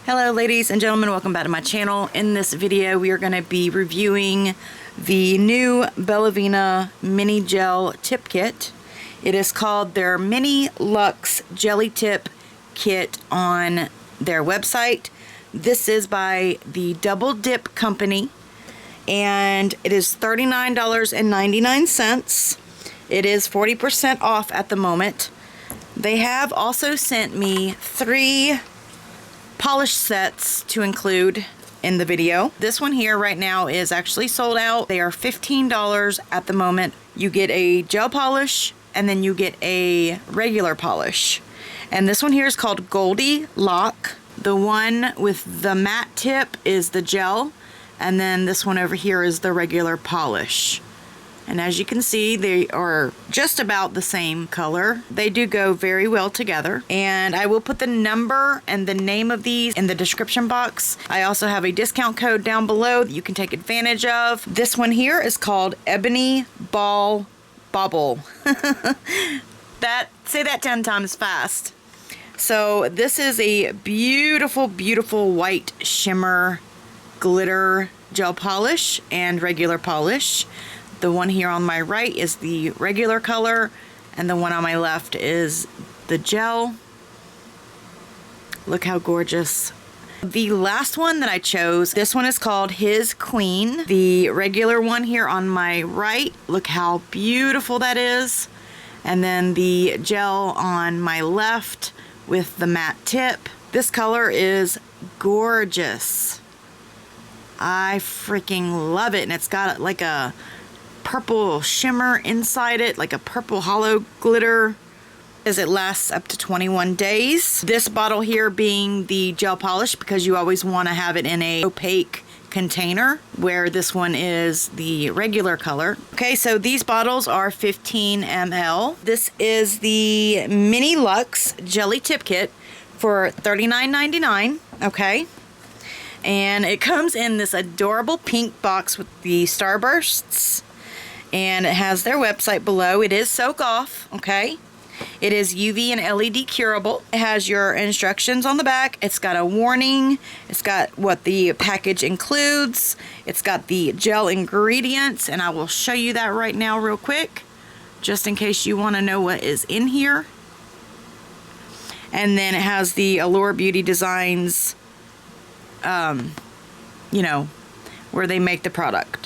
Hello ladies and gentlemen, welcome back to my channel. In this video we are going to be reviewing the new Bellavena mini gel tip kit. It is called their MiniLuxe jelly tip kit on their website. This is by the Double Dip company and it is $39.99. It is 40% off at the moment. They have also sent me 3 polish sets to include in the video. This one here right now is actually sold out. They are $15 at the moment. You get a gel polish and then you get a regular polish. And this one here is called Goldie Lock. The one with the matte tip is the gel, and then this one over here is the regular polish. And as you can see, they are just about the same color. They do go very well together. And I will put the number and the name of these in the description box. I also have a discount code down below that you can take advantage of. This one here is called Ebony Ball Bobble. Say that 10 times fast. So this is a beautiful, beautiful white shimmer glitter gel polish and regular polish. The one here on my right is the regular color, and the one on my left is the gel. Look how gorgeous. The last one that I chose, this one is called His Queen. The regular one here on my right, look how beautiful that is. And then the gel on my left with the matte tip. This color is gorgeous. I freaking love it, and it's got like a purple shimmer inside it, like a purple hollow glitter, as it lasts up to 21 days. This bottle here being the gel polish, because you always want to have it in a opaque container, where this one is the regular color. Okay, so these bottles are 15 ml. This is the MiniLuxe jelly tip kit for $39.99. okay, and it comes in this adorable pink box with the starbursts. And it has their website below. It is soak off, okay? It is UV and LED curable. It has your instructions on the back. It's got a warning. It's got what the package includes. It's got the gel ingredients, and I will show you that right now real quick, just in case you want to know what is in here. And then it has the Allure Beauty Designs, you know, where they make the product.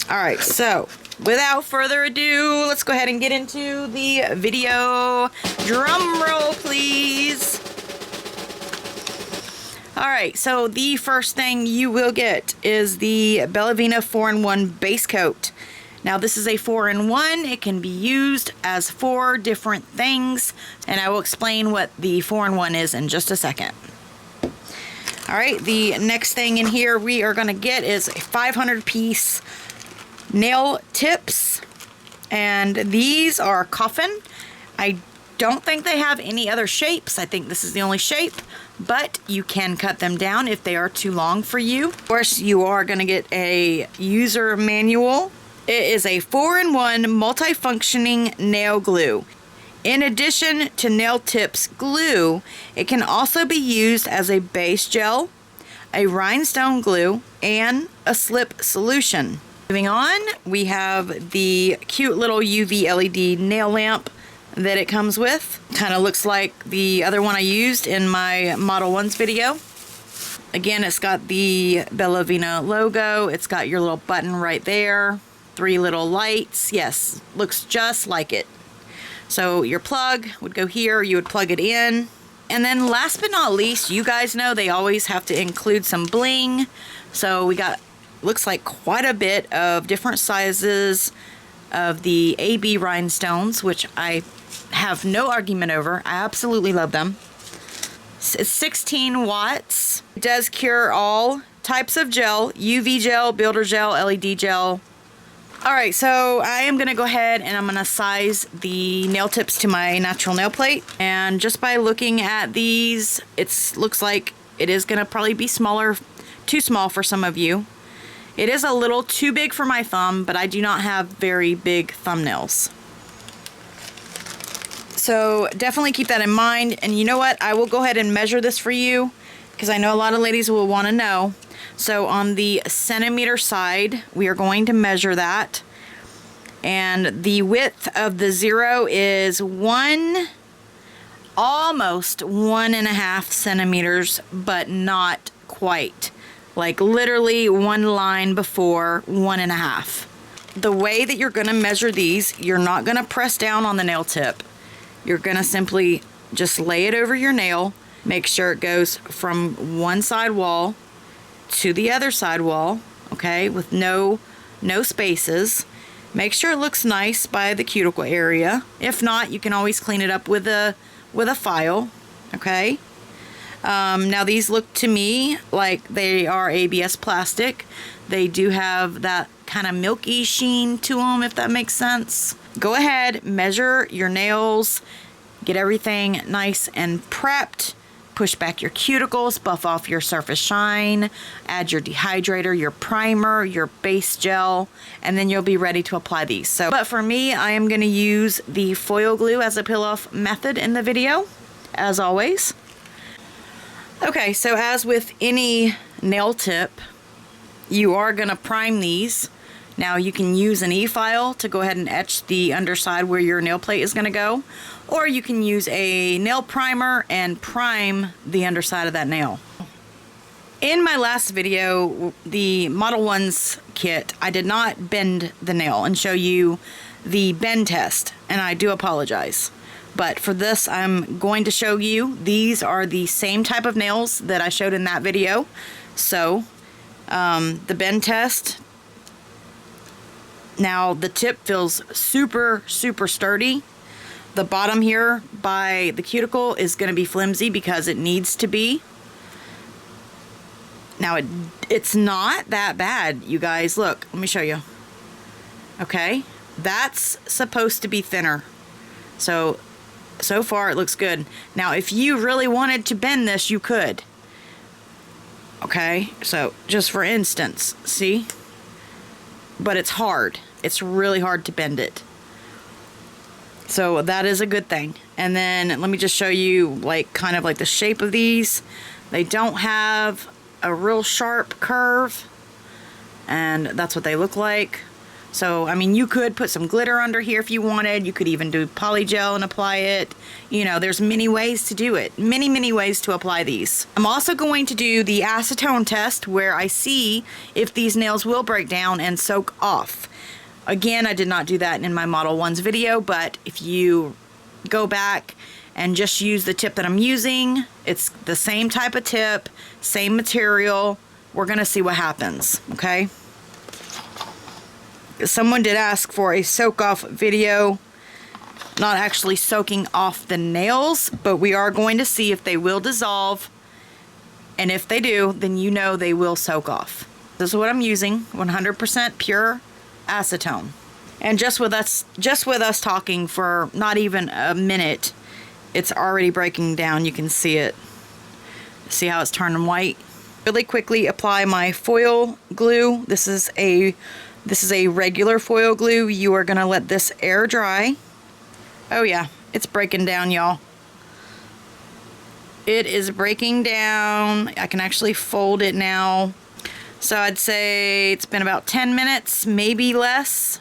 Alright, so without further ado, let's go ahead and get into the video. Drum roll, please. Alright, so the first thing you will get is the Bellavena 4-in-1 base coat. Now this is a 4-in-1. It can be used as 4 different things, and I will explain what the 4-in-1 is in just a second. Alright, the next thing in here we are going to get is a 500-piece nail tips, and these are coffin. I don't think they have any other shapes. I think this is the only shape, but you can cut them down if they are too long for you. Of course, you are going to get a user manual. It is a 4-in-1 multifunctioning nail glue. In addition to nail tips glue, it can also be used as a base gel, a rhinestone glue, and a slip solution. Moving on, we have the cute little UV LED nail lamp that it comes with. Kind of looks like the other one I used in my Model 1s video. Again, it's got the Bellavena logo. It's got your little button right there. 3 little lights. Yes, looks just like it. So your plug would go here. You would plug it in. And then last but not least, you guys know they always have to include some bling. So we got, looks like quite a bit of different sizes of the AB rhinestones, which I have no argument over. I absolutely love them. It's 16 watts. It does cure all types of gel, UV gel, builder gel, LED gel. Alright, so I am going to go ahead and I'm going to size the nail tips to my natural nail plate. And just by looking at these, it looks like it is going to probably be smaller, too small for some of you. It is a little too big for my thumb, but I do not have very big thumbnails. So definitely keep that in mind. And you know what? I will go ahead and measure this for you. because I know a lot of ladies will want to know. So on the centimeter side, we are going to measure that. And the width of the 0 is almost 1.5 centimeters, but not quite. Like literally one line before 1.5. The way that you're going to measure these, you're not going to press down on the nail tip. You're going to simply just lay it over your nail. Make sure it goes from one side wall to the other side wall, okay, with no spaces. Make sure it looks nice by the cuticle area. If not, you can always clean it up with a file, okay? Now these look to me like they are ABS plastic. They do have that kind of milky sheen to them, if that makes sense. Go ahead, measure your nails, get everything nice and prepped. Push back your cuticles, buff off your surface shine, add your dehydrator, your primer, your base gel, and then you'll be ready to apply these. So, but for me, I am going to use the foil glue as a peel-off method in the video, as always. Okay, so as with any nail tip, you are going to prime these. Now you can use an e-file to go ahead and etch the underside where your nail plate is going to go, or you can use a nail primer and prime the underside of that nail. In my last video, the Model 1's kit, I did not bend the nail and show you the bend test, and I do apologize. But for this, I'm going to show you, these are the same type of nails that I showed in that video. So, the bend test. Now the tip feels super sturdy. The bottom here by the cuticle is going to be flimsy because it needs to be. Now it's not that bad, you guys. Look, let me show you. Okay, that's supposed to be thinner. So far it looks good. Now if you really wanted to bend this, you could. Okay, so just for instance, see? But it's hard. It's really hard to bend it. So that is a good thing. And then let me just show you like kind of like the shape of these. They don't have a real sharp curve, and that's what they look like. So I mean, you could put some glitter under here if you wanted. You could even do polygel and apply it. You know, there's many ways to do it. Many ways to apply these. I'm also going to do the acetone test where I see if these nails will break down and soak off. Again, I did not do that in my Model 1's video, but if you go back and just use the tip that I'm using, it's the same type of tip, same material. We're gonna see what happens, okay? Someone did ask for a soak off video, not actually soaking off the nails, but we are going to see if they will dissolve, and if they do, then you know they will soak off. This is what I'm using, 100% pure acetone. And just with us talking for not even a minute, it's already breaking down. You can see it. See how it's turning white? Really quickly apply my foil glue. This is a regular foil glue. You are gonna let this air dry. Oh yeah, it's breaking down, y'all. It is breaking down. I can actually fold it now. So I'd say it's been about 10 minutes, maybe less.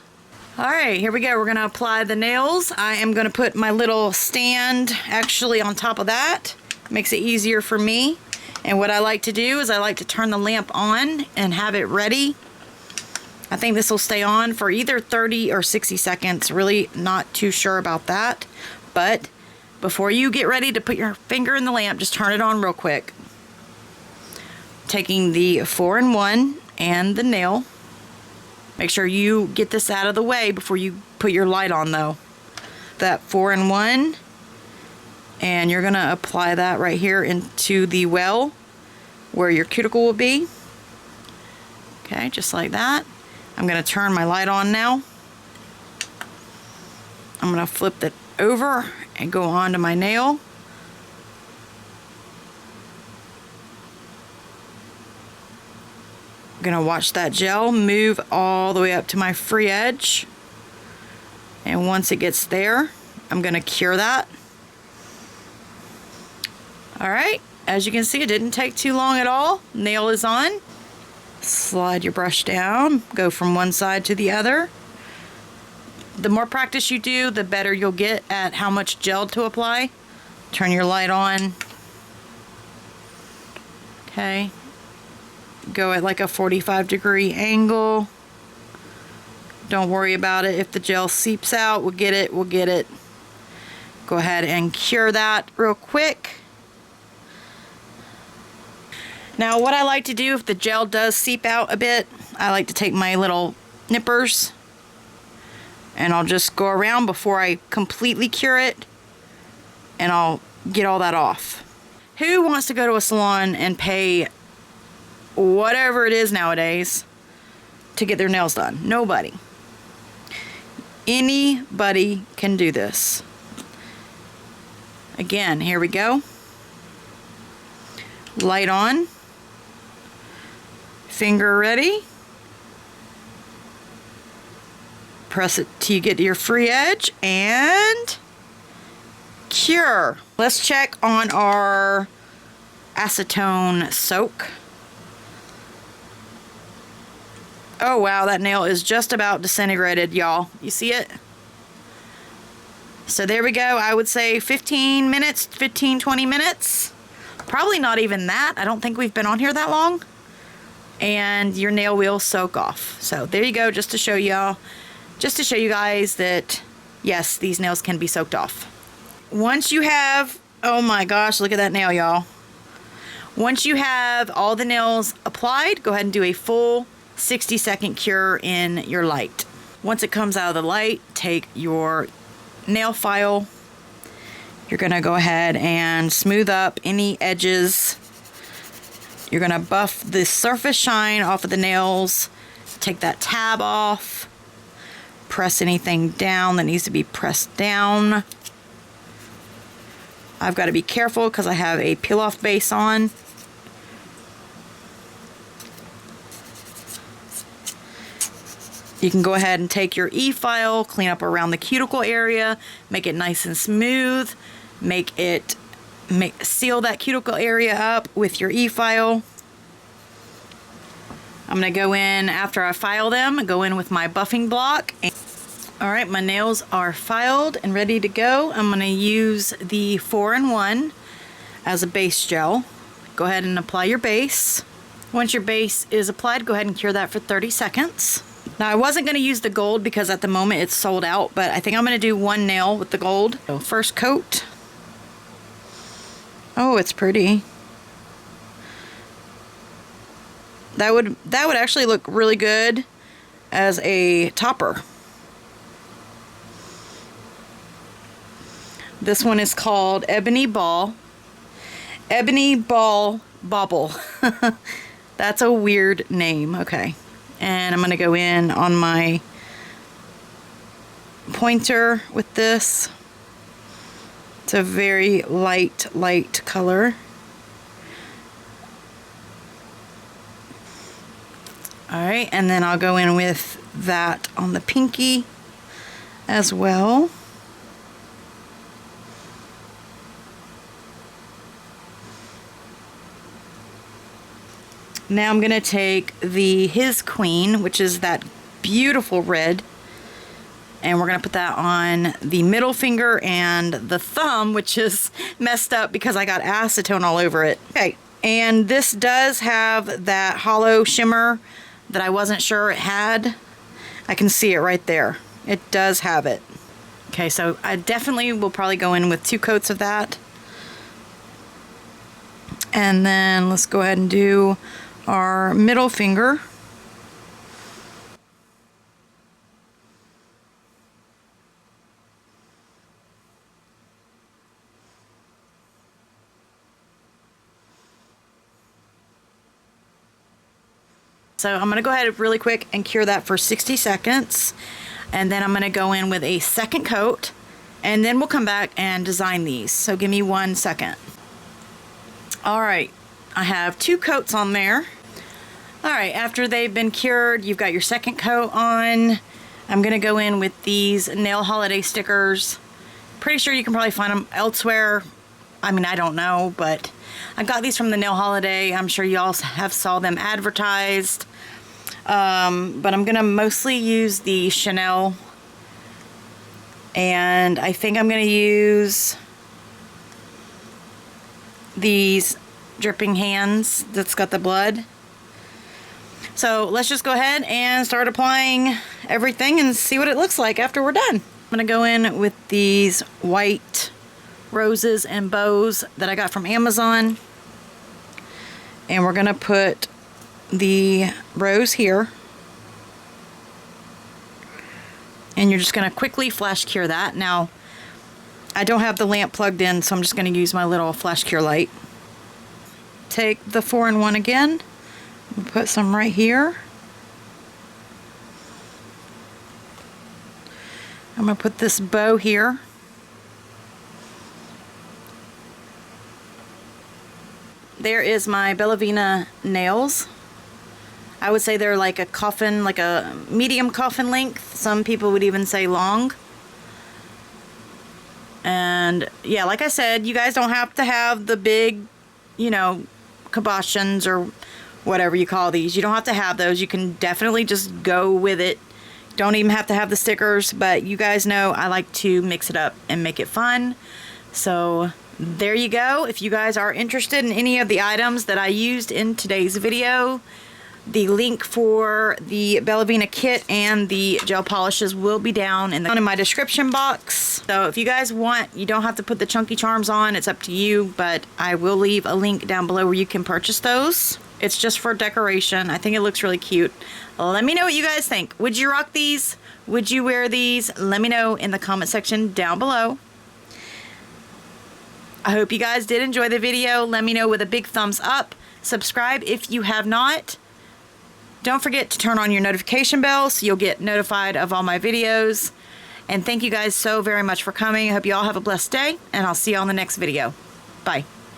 All right, here we go. We're gonna apply the nails. I am gonna put my little stand actually on top of that. Makes it easier for me. And what I like to do is I like to turn the lamp on and have it ready. I think this will stay on for either 30 or 60 seconds. Really not too sure about that. But before you get ready to put your finger in the lamp, just turn it on real quick. Taking the 4-in-1 and the nail. Make sure you get this out of the way before you put your light on though. That 4-in-1. And you're gonna apply that right here into the well where your cuticle will be. Okay, just like that. I'm gonna turn my light on now. I'm gonna flip that over and go on to my nail. I'm gonna watch that gel move all the way up to my free edge. And once it gets there, I'm gonna cure that. All right, As you can see, it didn't take too long at all. Nail is on. Slide your brush down, go from one side to the other. The more practice you do, the better you'll get at how much gel to apply. Turn your light on. Okay. Go at like a 45-degree angle. Don't worry about it. If the gel seeps out, we'll get it. Go ahead and cure that real quick. Now what I like to do if the gel does seep out a bit, I like to take my little nippers and I'll just go around before I completely cure it, and I'll get all that off. Who wants to go to a salon and pay whatever it is nowadays to get their nails done? Nobody. Anybody can do this. Again, here we go. Light on. Finger ready. Press it till you get to your free edge and cure. Let's check on our Acetone Soak. Oh wow, that nail is just about disintegrated, y'all. You see it? So there we go. I would say 15 minutes, 20 minutes. Probably not even that. I don't think we've been on here that long. And your nail will soak off. So there you go, just to show y'all, just to show you guys that yes, these nails can be soaked off. Once you have, oh my gosh, look at that nail, y'all. Once you have all the nails applied, go ahead and do a full 60-second cure in your light. Once it comes out of the light, take your nail file. You're gonna go ahead and smooth up any edges. You're gonna buff the surface shine off of the nails. Take that tab off. Press anything down that needs to be pressed down. I've got to be careful because I have a peel-off base on. You can go ahead and take your e-file, clean up around the cuticle area, make it nice and smooth, seal that cuticle area up with your e-file. I'm going to go in after I file them, go in with my buffing block. Alright, my nails are filed and ready to go. I'm going to use the 4-in-1 as a base gel. Go ahead and apply your base. Once your base is applied, go ahead and cure that for 30 seconds. Now I wasn't going to use the gold because at the moment it's sold out, but I think I'm going to do one nail with the gold. So first coat. Oh, it's pretty. That would actually look really good as a topper. This one is called Ebony Ball. Ebony Ball Bobble. That's a weird name. Okay. And I'm going to go in on my pointer with this. It's a very light color. Alright, and then I'll go in with that on the pinky as well. Now I'm going to take the His Queen, which is that beautiful red, and we're going to put that on the middle finger and the thumb, which is messed up because I got acetone all over it. Okay, and this does have that hollow shimmer that I wasn't sure it had. I can see it right there. It does have it. Okay, so I definitely will probably go in with 2 coats of that. And then let's go ahead and do our middle finger. So I'm going to go ahead really quick and cure that for 60 seconds. And then I'm going to go in with a second coat. And then we'll come back and design these. So give me 1 second. Alright, I have 2 coats on there. Alright, after they've been cured, you've got your second coat on. I'm going to go in with these nail holiday stickers. Pretty sure you can probably find them elsewhere. I mean, I don't know, but I got these from the Nail Holiday. I'm sure you all have saw them advertised. But I'm going to mostly use the Chanel. And I think I'm going to use these dripping hands that's got the blood. So let's just go ahead and start applying everything and see what it looks like after we're done. I'm going to go in with these white roses and bows that I got from Amazon. And we're going to put the rose here. And you're just going to quickly flash cure that. Now, I don't have the lamp plugged in, so I'm just going to use my little flash cure light. Take the 4-in-1 again. Put some right here. I'm going to put this bow here. There is my Bellavena nails. I would say they're like a coffin, like a medium coffin length. Some people would even say long. And yeah, like I said, you guys don't have to have the big, you know, cabochons or whatever you call these. You don't have to have those. You can definitely just go with it. Don't even have to have the stickers, but you guys know I like to mix it up and make it fun. So there you go. If you guys are interested in any of the items that I used in today's video, the link for the Bellavena kit and the gel polishes will be down in my description box. So if you guys want, you don't have to put the chunky charms on. It's up to you, but I will leave a link down below where you can purchase those. It's just for decoration. I think it looks really cute. Let me know what you guys think. Would you rock these? Would you wear these? Let me know in the comment section down below. I hope you guys did enjoy the video. Let me know with a big thumbs up. Subscribe if you have not. Don't forget to turn on your notification bell so you'll get notified of all my videos. And thank you guys so very much for coming. I hope you all have a blessed day, and I'll see you on the next video. Bye.